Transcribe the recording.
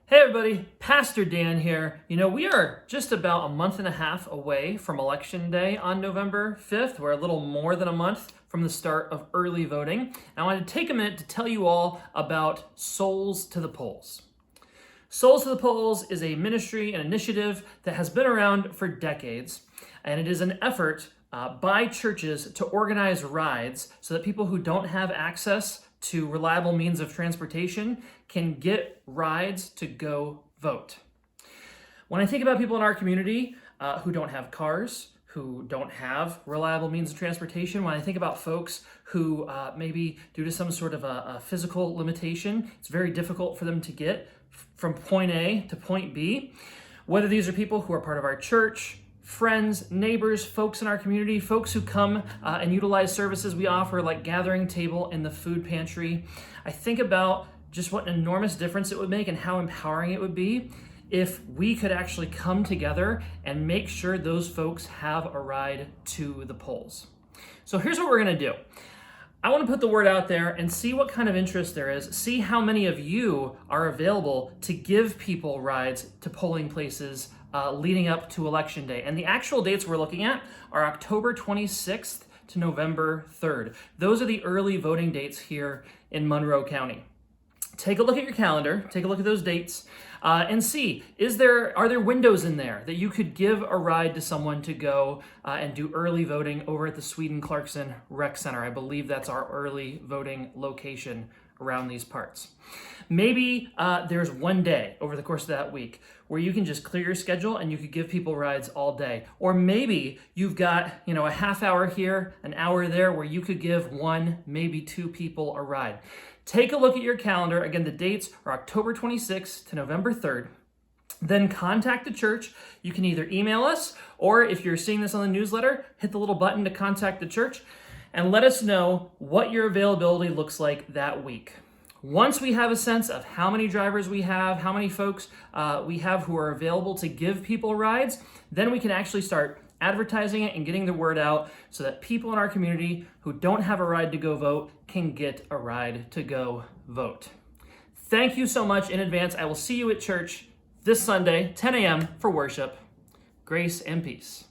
Hey everybody, Pastor Dan here. We are just about a month and a half away from Election Day on November 5th. We're a little more than a month from the start of early voting. And I wanted to take a minute to tell you all about Souls to the Polls. Souls to the Polls is a ministry and initiative that has been around for decades, and it is an effort by churches to organize rides so that people who don't have access to reliable means of transportation can get rides to go vote. When I think about people in our community who don't have cars, who don't have reliable means of transportation, when I think about folks who maybe due to some sort of a physical limitation, it's very difficult for them to get from point A to point B, whether these are people who are part of our church, friends, neighbors, folks in our community, folks who come and utilize services we offer like gathering table in the food pantry. I think about just what an enormous difference it would make and how empowering it would be if we could actually come together and make sure those folks have a ride to the polls. So here's what we're gonna do. I want to put the word out there and see what kind of interest there is, see how many of you are available to give people rides to polling places leading up to Election Day. And the actual dates we're looking at are October 26th to November 3rd. Those are the early voting dates here in Monroe County. Take a look at your calendar, take a look at those dates, and see, are there windows in there that you could give a ride to someone to go and do early voting over at the Sweden-Clarkson Rec Center? I believe that's our early voting location around these parts. Maybe there's one day over the course of that week where you can just clear your schedule and you could give people rides all day. Or maybe you've got a half hour here, an hour there where you could give one, maybe two people a ride. Take a look at your calendar. Again, the dates are October 26th to November 3rd. Then contact the church. You can either email us, or if you're seeing this on the newsletter, hit the little button to contact the church and let us know what your availability looks like that week. Once we have a sense of how many drivers we have, how many folks we have who are available to give people rides, then we can actually start advertising it and getting the word out so that people in our community who don't have a ride to go vote can get a ride to go vote. Thank you so much in advance. I will see you at church this Sunday, 10 a.m. for worship. Grace and peace.